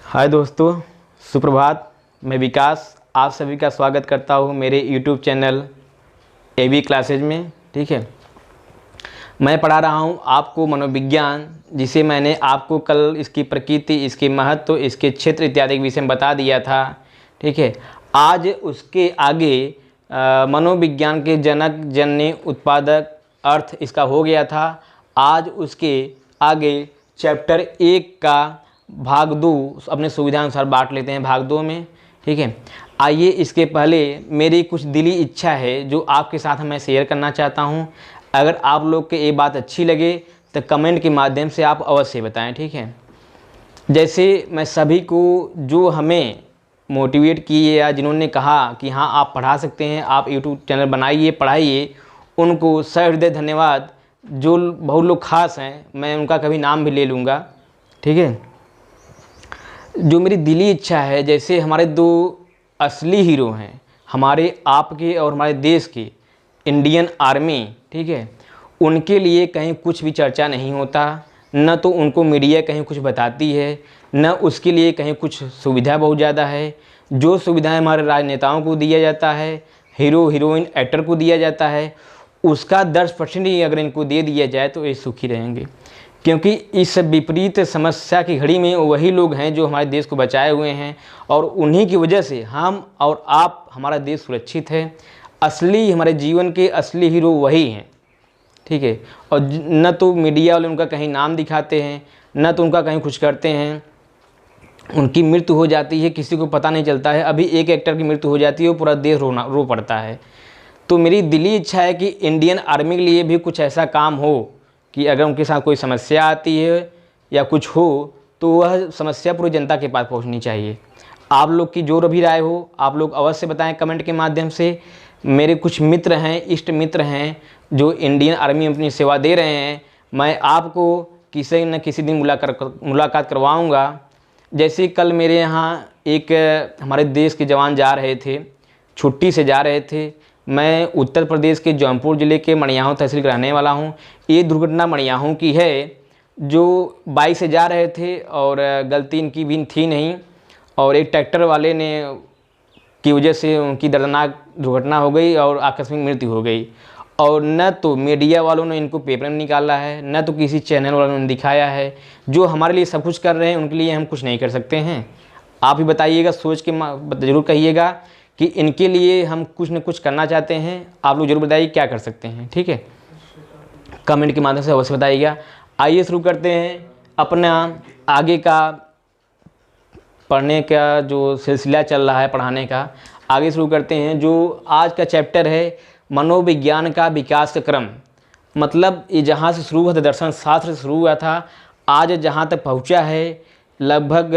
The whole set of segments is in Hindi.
हाय दोस्तों, सुप्रभात। मैं विकास आप सभी का स्वागत करता हूँ मेरे YouTube चैनल एबी क्लासेज में। ठीक है, मैं पढ़ा रहा हूँ आपको मनोविज्ञान, जिसे मैंने आपको कल इसकी प्रकृति, इसके महत्व, इसके क्षेत्र इत्यादि के विषय में बता दिया था। ठीक है, आज उसके आगे मनोविज्ञान के जनक, जननी, उत्पादक, अर्थ इसका हो गया था। आज उसके आगे चैप्टर 1 का भाग 2 अपने सुविधा अनुसार बांट लेते हैं भाग 2 में। ठीक है, आइए इसके पहले मेरी कुछ दिली इच्छा है जो आपके साथ मैं शेयर करना चाहता हूँ। अगर आप लोग के ये बात अच्छी लगे तो कमेंट के माध्यम से आप अवश्य बताएं। ठीक है, जैसे मैं सभी को जो हमें मोटिवेट किए या जिन्होंने कहा कि हाँ आप पढ़ा सकते हैं, आप यूट्यूब चैनल बनाइए, पढ़ाइए, उनको सहृदय धन्यवाद। जो बहुत लोग खास हैं, मैं उनका कभी नाम भी ले लूँगा। ठीक है, जो मेरी दिली इच्छा है, जैसे हमारे दो असली हीरो हैं, हमारे आपके और हमारे देश के, इंडियन आर्मी। ठीक है, उनके लिए कहीं कुछ भी चर्चा नहीं होता, न तो उनको मीडिया कहीं कुछ बताती है, न उसके लिए कहीं कुछ सुविधा बहुत ज़्यादा है। जो सुविधाएं हमारे राजनेताओं को दिया जाता है, हीरो हीरोइन एक्टर को दिया जाता है, उसका 10% ही अगर इनको दे दिया जाए तो ये सुखी रहेंगे। क्योंकि इस विपरीत समस्या की घड़ी में वही लोग हैं जो हमारे देश को बचाए हुए हैं, और उन्हीं की वजह से हम और आप, हमारा देश सुरक्षित है। असली हमारे जीवन के असली हीरो वही हैं। ठीक है, और न तो मीडिया वाले उनका कहीं नाम दिखाते हैं, न तो उनका कहीं कुछ करते हैं। उनकी मृत्यु हो जाती है, किसी को पता नहीं चलता है। अभी एक एक्टर की मृत्यु हो जाती है, वो पूरा देश रो पड़ता है। तो मेरी दिली इच्छा है कि इंडियन आर्मी के लिए भी कुछ ऐसा काम हो कि अगर उनके साथ कोई समस्या आती है या कुछ हो तो वह समस्या पूरी जनता के पास पहुंचनी चाहिए। आप लोग की जो भी राय हो आप लोग अवश्य बताएं कमेंट के माध्यम से। मेरे कुछ मित्र हैं, इष्ट मित्र हैं जो इंडियन आर्मी में अपनी सेवा दे रहे हैं। मैं आपको किसी न किसी दिन मुलाकात करवाऊँगा। जैसे कल मेरे यहाँ एक हमारे देश के जवान जा रहे थे, छुट्टी से जा रहे थे। मैं उत्तर प्रदेश के जौनपुर ज़िले के मड़ियाहू तहसील का रहने वाला हूँ। ये दुर्घटना मड़ियाहू की है, जो बाइक से जा रहे थे और गलती इनकी भी थी नहीं, और एक ट्रैक्टर वाले ने की वजह से उनकी दर्दनाक दुर्घटना हो गई और आकस्मिक मृत्यु हो गई। और न तो मीडिया वालों ने इनको पेपर में निकाला है, न तो किसी चैनल वालों ने दिखाया है। जो हमारे लिए सब कुछ कर रहे हैं उनके लिए हम कुछ नहीं कर सकते हैं। आप ही बताइएगा, सोच के ज़रूर कहिएगा कि इनके लिए हम कुछ न कुछ करना चाहते हैं। आप लोग जरूर बताइए क्या कर सकते हैं। ठीक है, कमेंट के माध्यम से अवश्य बताइएगा। आइए शुरू करते हैं अपना आगे का पढ़ने का जो सिलसिला चल रहा है, पढ़ाने का आगे शुरू करते हैं। जो आज का चैप्टर है मनोविज्ञान का विकास का क्रम। मतलब ये जहाँ से शुरू हुआ था, दर्शन शास्त्र से शुरू हुआ था, आज जहाँ तक पहुँचा है, लगभग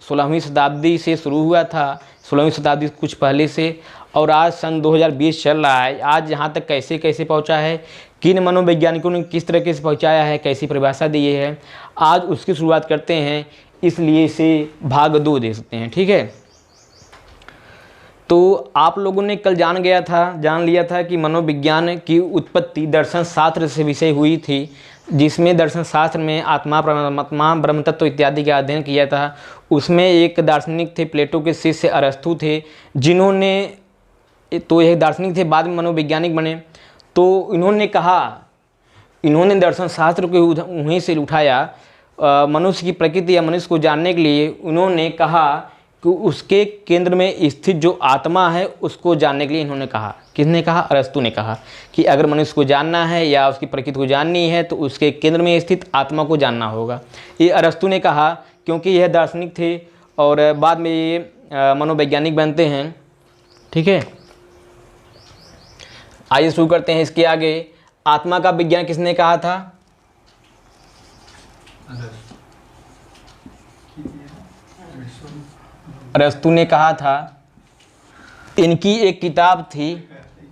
16वीं शताब्दी से शुरू हुआ था, 16वीं शताब्दी कुछ पहले से, और आज सन 2020 चल रहा है। आज यहाँ तक कैसे कैसे पहुँचा है, किन मनोवैज्ञानिकों ने किस तरीके से पहुँचाया है, कैसी परिभाषा दी है, आज उसकी शुरुआत करते हैं। इसलिए इसे भाग 2 दे सकते हैं। ठीक है, तो आप लोगों ने कल जान लिया था कि मनोविज्ञान की उत्पत्ति दर्शन शास्त्र से विषय हुई थी, जिसमें दर्शन शास्त्र में आत्मा, परमात्मा, ब्रह्म तत्व इत्यादि का अध्ययन किया था। उसमें एक दार्शनिक थे, प्लेटो के शिष्य अरस्तु थे, जिन्होंने, तो यह दार्शनिक थे, बाद में मनोवैज्ञानिक बने। तो इन्होंने दर्शन शास्त्र को वहीं से उठाया। मनुष्य की प्रकृति या मनुष्य को जानने के लिए उन्होंने कहा कि उसके केंद्र में स्थित जो आत्मा है उसको जानने के लिए इन्होंने कहा। किसने कहा? अरस्तु ने कहा कि अगर मनुष्य को जानना है या उसकी प्रकृति को जाननी है तो उसके केंद्र में स्थित आत्मा को जानना होगा। ये अरस्तु ने कहा, क्योंकि यह दार्शनिक थे और बाद में ये मनोवैज्ञानिक बनते हैं। ठीक है, आइए शुरू करते हैं इसके आगे। आत्मा का विज्ञान किसने कहा था? अरस्तु ने कहा था। इनकी एक किताब थी,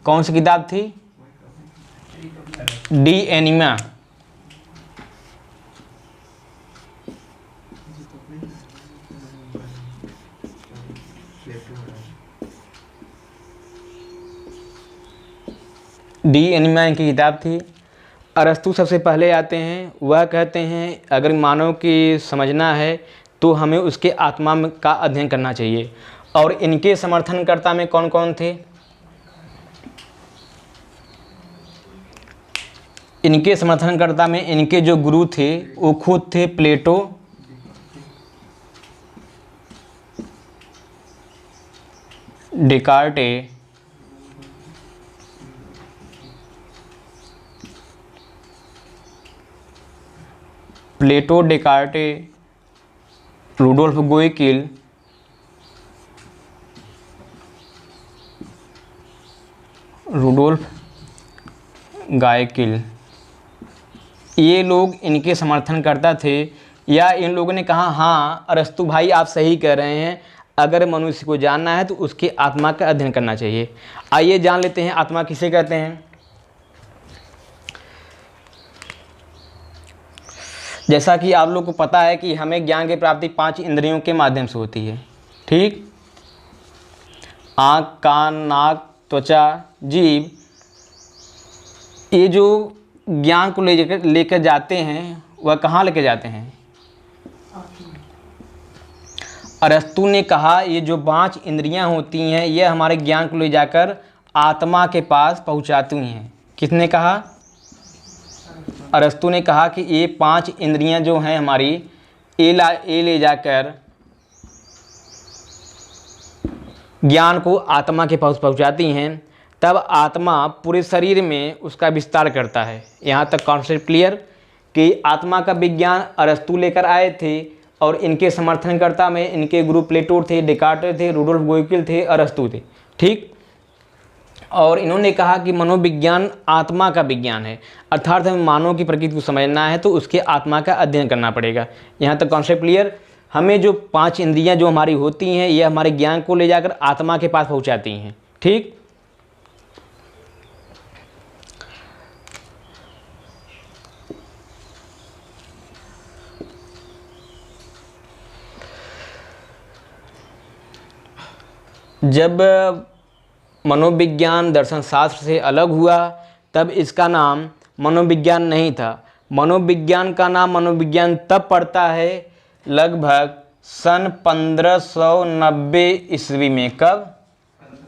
कौन सी किताब थी? D enema. डी एनिमा इनकी किताब थी। अरस्तु सबसे पहले आते हैं। वह कहते हैं अगर मानव की समझना है तो हमें उसके आत्मा का अध्ययन करना चाहिए। और इनके समर्थनकर्ता में कौन कौन थे? इनके समर्थनकर्ता में इनके जो गुरु थे वो खुद थे प्लेटो, डेकार्टे, डेकार्टे, रुडोल्फ गोइकिल, गायकिल, ये लोग इनके समर्थन करता थे। या इन लोगों ने कहा हाँ अरस्तु भाई आप सही कह रहे हैं, अगर मनुष्य को जानना है तो उसके आत्मा का अध्ययन करना चाहिए। आइए जान लेते हैं आत्मा किसे कहते हैं। जैसा कि आप लोग को पता है कि हमें ज्ञान की प्राप्ति 5 इंद्रियों के माध्यम से होती है, ठीक। आँख, कान, नाक, त्वचा, जीभ, ये जो ज्ञान को लेकर जाते हैं वह कहाँ लेकर जाते हैं? अरस्तु ने कहा ये जो 5 इंद्रियां होती हैं ये हमारे ज्ञान को ले जाकर आत्मा के पास पहुंचाती हैं। किसने कहा? अरस्तु ने कहा कि ये 5 इंद्रियां जो हैं हमारी ये ले जाकर ज्ञान को आत्मा के पास पहुंचाती हैं। तब आत्मा पूरे शरीर में उसका विस्तार करता है। यहाँ तक कॉन्सेप्ट क्लियर कि आत्मा का विज्ञान अरस्तु लेकर आए थे और इनके समर्थनकर्ता में इनके गुरु प्लेटो थे, डेकार्टे थे, रुडोल्फ गोइकिल थे, अरस्तु थे, ठीक। और इन्होंने कहा कि मनोविज्ञान आत्मा का विज्ञान है, अर्थात हमें मानव की प्रकृति को समझना है तो उसके आत्मा का अध्ययन करना पड़ेगा। यहाँ तक कॉन्सेप्ट क्लियर। हमें जो 5 इंद्रियां जो हमारी होती हैं ये हमारे ज्ञान को ले जाकर आत्मा के पास पहुँचाती हैं, ठीक। जब मनोविज्ञान दर्शन शास्त्र से अलग हुआ तब इसका नाम मनोविज्ञान नहीं था। मनोविज्ञान का नाम मनोविज्ञान तब पड़ता है लगभग सन 1590 ईस्वी में। कब?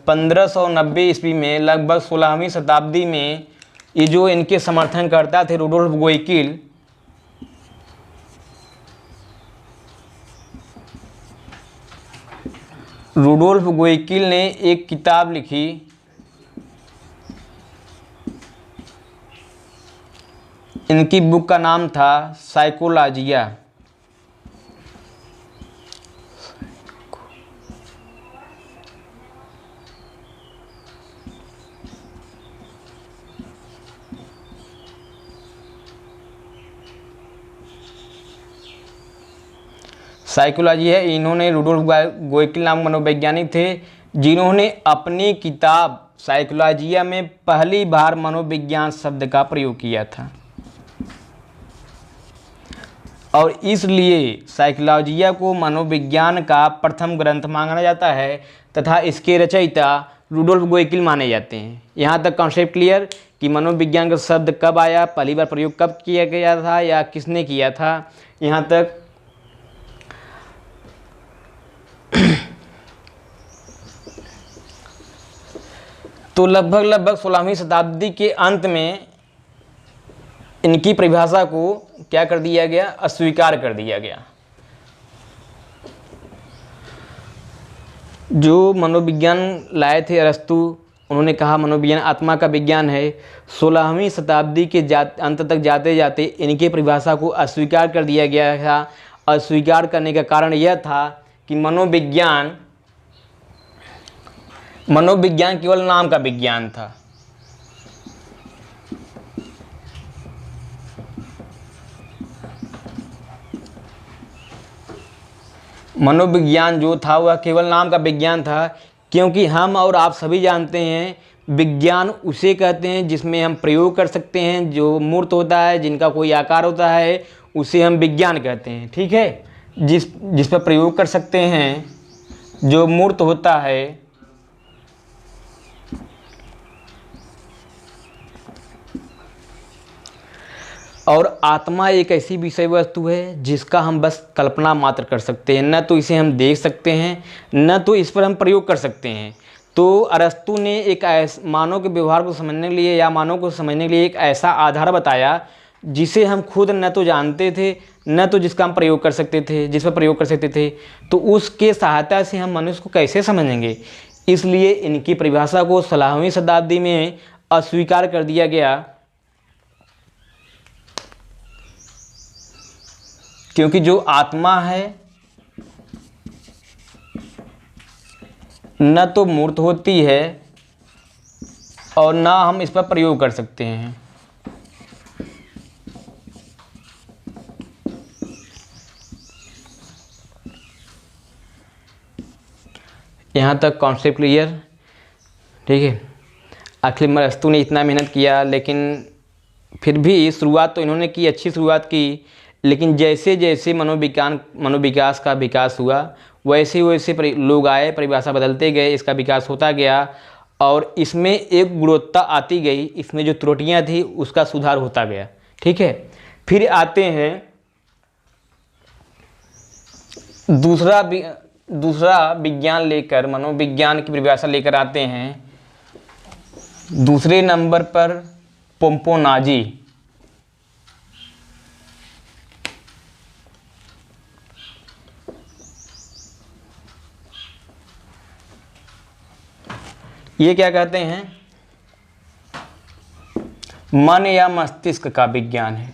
1590 ईस्वी में, लगभग 16वीं शताब्दी में। ये जो इनके समर्थन करता थे रुडोल्फ गोइकिल, रुडोल्फ गोइकिल ने एक किताब लिखी, इनकी बुक का नाम था साइकोलॉजिया। साइकोलॉजी है। इन्होंने रुडोल्फ गोइकिल नाम मनोवैज्ञानिक थे जिन्होंने अपनी किताब साइकोलॉजिया में पहली बार मनोविज्ञान शब्द का प्रयोग किया था और इसलिए साइकोलॉजिया को मनोविज्ञान का प्रथम ग्रंथ माना जाता है तथा इसके रचयिता रुडोल्फ गोइकिल माने जाते हैं। यहाँ तक कॉन्सेप्ट क्लियर कि मनोविज्ञान का शब्द कब आया, पहली बार प्रयोग कब किया गया था या किसने किया था। यहाँ तक तो लगभग 16वीं शताब्दी के अंत में इनकी परिभाषा को क्या कर दिया गया? अस्वीकार कर दिया गया। जो मनोविज्ञान लाए थे अरस्तु, उन्होंने कहा मनोविज्ञान आत्मा का विज्ञान है। 16वीं शताब्दी के अंत तक जाते जाते इनकी परिभाषा को अस्वीकार कर दिया गया था। अस्वीकार करने का कारण यह था कि मनोविज्ञान केवल नाम का विज्ञान था। मनोविज्ञान जो था वह केवल नाम का विज्ञान था, क्योंकि हम और आप सभी जानते हैं विज्ञान उसे कहते हैं जिसमें हम प्रयोग कर सकते हैं, जो मूर्त होता है, जिनका कोई आकार होता है, उसे हम विज्ञान कहते हैं, ठीक है। जिस पर प्रयोग कर सकते हैं, जो मूर्त होता है, और आत्मा एक ऐसी विषय वस्तु है जिसका हम बस कल्पना मात्र कर सकते हैं, न तो इसे हम देख सकते हैं, न तो इस पर हम प्रयोग कर सकते हैं। तो अरस्तु ने एक मानव के व्यवहार को समझने के लिए या मानव को समझने के लिए एक ऐसा आधार बताया जिसे हम खुद न तो जानते थे, न तो जिसका हम प्रयोग कर सकते थे, जिस पर प्रयोग कर सकते थे। तो उसके सहायता से हम मनुष्य को कैसे समझेंगे? इसलिए इनकी परिभाषा को 16वीं शताब्दी में अस्वीकार कर दिया गया, क्योंकि जो आत्मा है न तो मूर्त होती है और न हम इस पर प्रयोग कर सकते हैं। यहाँ तक कॉन्सेप्ट क्लियर? ठीक है। आखिर अरस्तु ने इतना मेहनत किया, लेकिन फिर भी शुरुआत तो इन्होंने की, अच्छी शुरुआत की, लेकिन जैसे जैसे मनोविकास का विकास हुआ वैसे वैसे लोग आए, परिभाषा बदलते गए, इसका विकास होता गया और इसमें एक गुणवत्ता आती गई, इसमें जो त्रुटियां थी उसका सुधार होता गया। ठीक है। फिर आते हैं दूसरा विज्ञान लेकर, मनोविज्ञान की परिभाषा लेकर आते हैं दूसरे नंबर पर पोम्पोनाजी। ये क्या कहते हैं? मन या मस्तिष्क का विज्ञान है।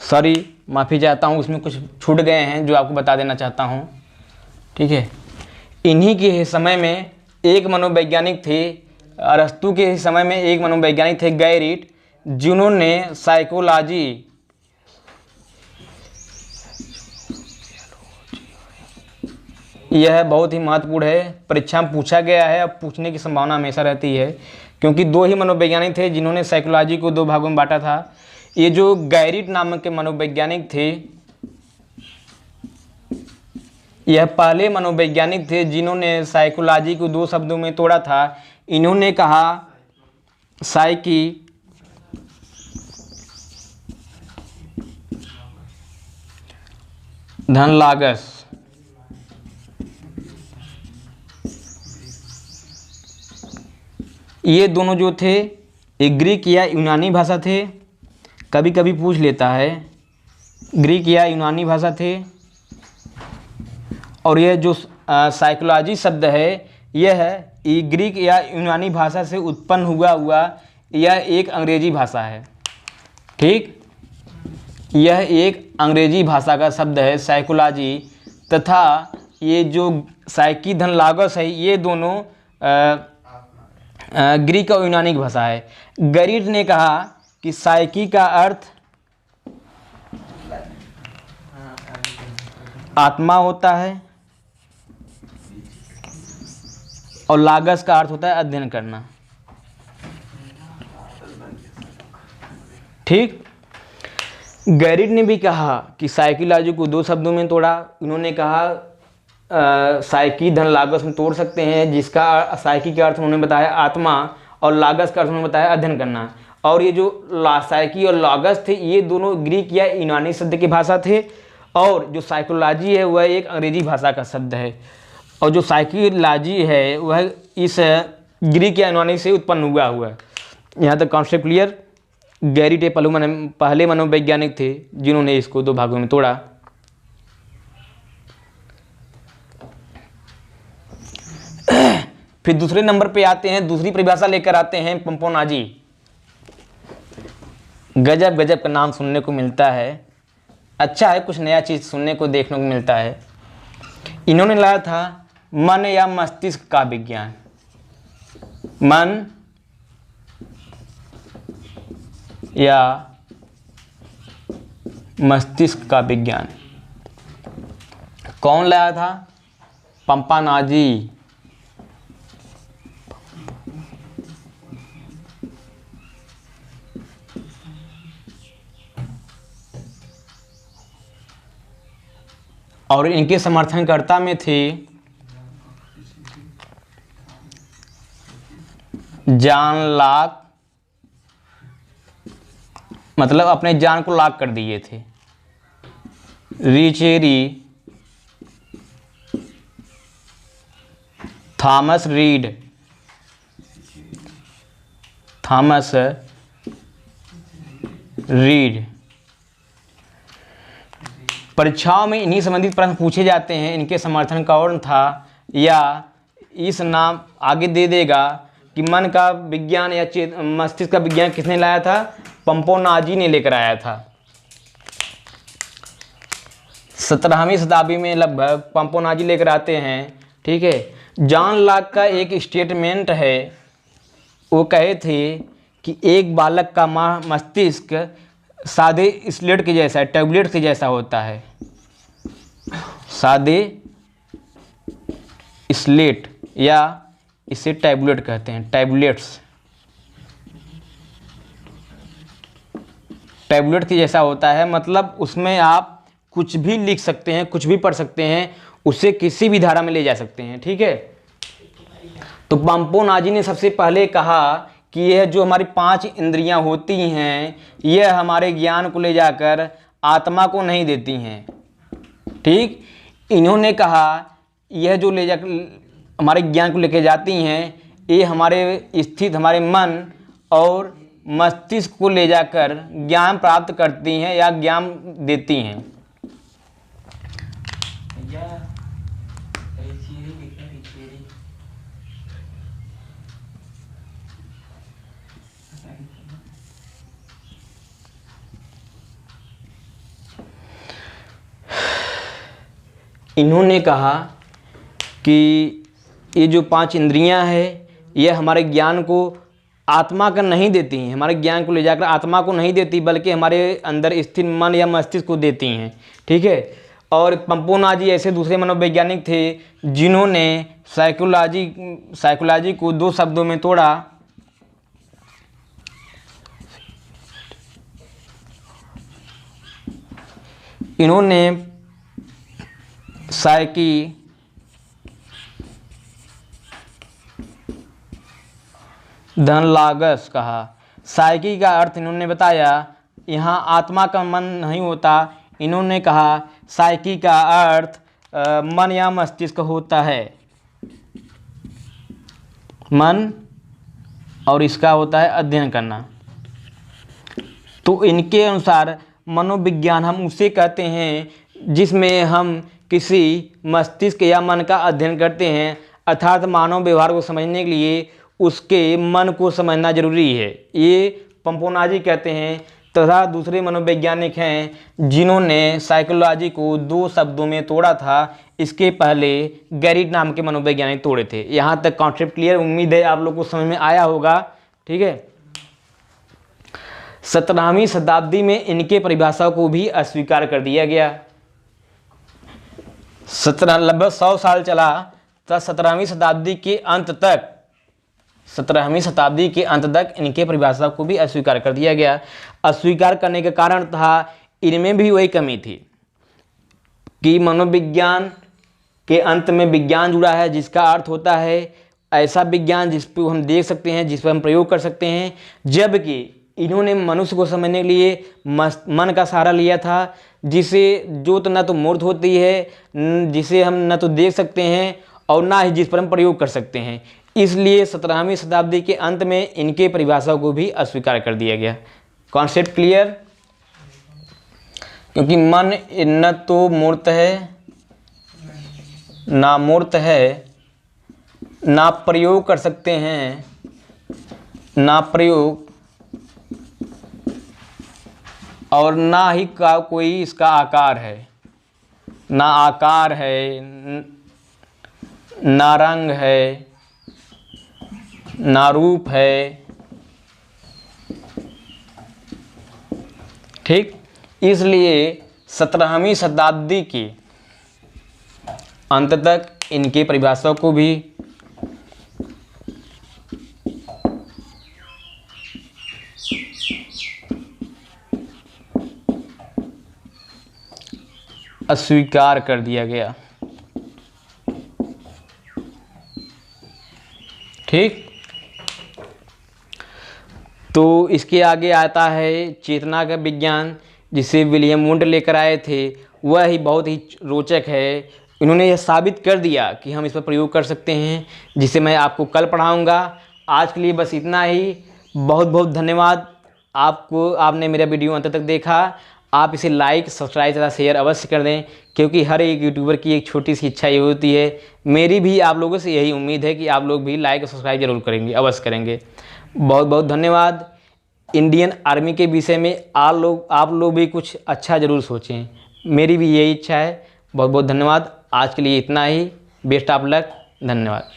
सॉरी, माफ़ी चाहता हूँ, इसमें कुछ छूट गए हैं जो आपको बता देना चाहता हूँ। ठीक है। इन्हीं के समय में एक मनोवैज्ञानिक थे, अरस्तु के समय में एक मनोवैज्ञानिक थे गैरिट, जिन्होंने साइकोलॉजी यह बहुत ही महत्वपूर्ण है, परीक्षा में पूछा गया है, अब पूछने की संभावना हमेशा रहती है, क्योंकि दो ही मनोवैज्ञानिक थे जिन्होंने साइकोलॉजी को दो भागों में बांटा था। ये जो गैरिट नामक के मनोवैज्ञानिक थे, यह पहले मनोवैज्ञानिक थे जिन्होंने साइकोलॉजी को दो शब्दों में तोड़ा था। इन्होंने कहा साइकी धन लागस। ये दोनों जो थे एक ग्रीक या यूनानी भाषा थे, कभी कभी पूछ लेता है, ग्रीक या यूनानी भाषा थे। और यह जो साइकोलॉजी शब्द है यह ग्रीक या यूनानी भाषा से उत्पन्न हुआ यह एक अंग्रेजी भाषा है। ठीक, यह एक अंग्रेजी भाषा का शब्द है साइकोलॉजी, तथा ये जो साइकी धन लागस है ये दोनों ग्रीक और यूनानी की भाषा है। गैरिट ने कहा कि साइकी का अर्थ आत्मा होता है और लागस का अर्थ होता है अध्ययन करना। ठीक, गैरिट ने भी कहा कि साइकोलॉजी को दो शब्दों में तोड़ा। उन्होंने कहा साइकी धन लागस में तोड़ सकते हैं, जिसका साइकी का अर्थ उन्होंने बताया आत्मा और लागस का अर्थ उन्होंने बताया अध्ययन करना। और ये जो साइकी और लागस थे ये दोनों ग्रीक या यूनानी शब्द की भाषा थे, और जो साइकोलॉजी है वह एक अंग्रेजी भाषा का शब्द है, और जो साइकोलॉजी है वह इस ग्रीक या यूनानी से उत्पन्न हुआ है। यहाँ तक कॉन्सेप्ट क्लियर? गैरिट पहले मनोवैज्ञानिक थे जिन्होंने इसको दो भागों में तोड़ा। फिर दूसरे नंबर पे आते हैं, दूसरी परिभाषा लेकर आते हैं पोम्पोनाजी। गजब गजब का नाम सुनने को मिलता है, अच्छा है, कुछ नया चीज़ सुनने को देखने को मिलता है। इन्होंने लाया था मन या मस्तिष्क का विज्ञान। मन या मस्तिष्क का विज्ञान कौन लाया था? पोम्पोनाजी। और इनके समर्थनकर्ता में थे जॉन लॉक, मतलब अपने जान को लॉक कर दिए थे। रिचेरी थॉमस रीड। परीक्षाओं में इन्हीं संबंधित प्रश्न पूछे जाते हैं। इनके समर्थन कौन था, या इस नाम आगे दे देगा कि मन का विज्ञान या मस्तिष्क का विज्ञान किसने लाया था, पंपोनाजी ने लेकर आया था। 17वीं शताब्दी में लगभग पंपोनाजी लेकर आते हैं। ठीक है। जॉन लॉक का एक स्टेटमेंट है, वो कहे थे कि एक बालक का मस्तिष्क सादे स्लेट के जैसा है, टैबलेट के जैसा होता है। सादे स्लेट या इसे टैबलेट कहते हैं, टैबलेट के जैसा होता है। मतलब उसमें आप कुछ भी लिख सकते हैं, कुछ भी पढ़ सकते हैं, उसे किसी भी धारा में ले जा सकते हैं। ठीक है। तो पंपोनाजी ने सबसे पहले कहा कि यह जो हमारी 5 इंद्रियां होती हैं, यह हमारे ज्ञान को ले जाकर आत्मा को नहीं देती हैं। ठीक। इन्होंने कहा यह जो ले जाकर हमारे ज्ञान को लेकर जाती हैं, ये हमारे स्थित हमारे मन और मस्तिष्क को ले जाकर ज्ञान प्राप्त करती हैं या ज्ञान देती हैं। इन्होंने कहा कि ये जो 5 इंद्रियां हैं, ये हमारे ज्ञान को आत्मा का नहीं देती हैं, हमारे ज्ञान को ले जाकर आत्मा को नहीं देती, बल्कि हमारे अंदर स्थित मन या मस्तिष्क को देती हैं। ठीक है। और पंपोनाजी ऐसे दूसरे मनोवैज्ञानिक थे जिन्होंने साइकोलॉजी को 2 शब्दों में तोड़ा। इन्होंने साइकी धनलागस कहा। साइकी का अर्थ इन्होंने बताया, यहाँ आत्मा का मन नहीं होता। इन्होंने कहा साइकी का अर्थ मन या मस्तिष्क होता है, मन, और इसका होता है अध्ययन करना। तो इनके अनुसार मनोविज्ञान हम उसे कहते हैं जिसमें हम किसी मस्तिष्क या मन का अध्ययन करते हैं, अर्थात मानव व्यवहार को समझने के लिए उसके मन को समझना जरूरी है, ये पंपोनाजी कहते हैं। तथा दूसरे मनोवैज्ञानिक हैं जिन्होंने साइकोलॉजी को 2 शब्दों में तोड़ा था। इसके पहले गैरिट नाम के मनोवैज्ञानिक तोड़े थे। यहाँ तक कॉन्सेप्ट क्लियर, उम्मीद है आप लोग को समझ में आया होगा। ठीक है। 17वीं शताब्दी में इनके परिभाषा को भी अस्वीकार कर दिया गया। लगभग 100 साल चला, तब 17वीं शताब्दी के अंत तक 17वीं शताब्दी के अंत तक इनके परिभाषा को भी अस्वीकार कर दिया गया। अस्वीकार करने का कारण था इनमें भी वही कमी थी कि मनोविज्ञान के अंत में विज्ञान जुड़ा है, जिसका अर्थ होता है ऐसा विज्ञान जिस पर हम देख सकते हैं, जिस पर हम प्रयोग कर सकते हैं। जबकि इन्होंने मनुष्य को समझने के लिए मन का सहारा लिया था, जिसे जो तो न तो मूर्त होती है, जिसे हम न तो देख सकते हैं और ना ही जिस पर हम प्रयोग कर सकते हैं। इसलिए 17वीं शताब्दी के अंत में इनके परिभाषा को भी अस्वीकार कर दिया गया। Concept clear? क्योंकि मन न तो मूर्त है, ना मूर्त है, ना प्रयोग कर सकते हैं, ना प्रयोग, और ना ही का कोई इसका आकार है, ना आकार है, ना रंग है, ना रूप है। ठीक। इसलिए 17वीं शताब्दी के अंत तक इनके परिभाषा को भी अस्वीकार कर दिया गया। ठीक। तो इसके आगे आता है चेतना का विज्ञान, जिसे विलियम वुंड लेकर आए थे। वह ही बहुत ही रोचक है। इन्होंने यह साबित कर दिया कि हम इस पर प्रयोग कर सकते हैं, जिसे मैं आपको कल पढ़ाऊँगा। आज के लिए बस इतना ही। बहुत बहुत धन्यवाद आपको, आपने मेरा वीडियो अंत तक देखा। आप इसे लाइक, सब्सक्राइब तथा शेयर अवश्य कर दें, क्योंकि हर एक यूट्यूबर की एक छोटी सी इच्छा ये होती है। मेरी भी आप लोगों से यही उम्मीद है कि आप लोग भी लाइक और सब्सक्राइब जरूर करेंगे, अवश्य करेंगे। बहुत बहुत धन्यवाद। इंडियन आर्मी के विषय में आप लोग भी कुछ अच्छा ज़रूर सोचें, मेरी भी यही इच्छा है। बहुत बहुत धन्यवाद। आज के लिए इतना ही। Best of luck. धन्यवाद।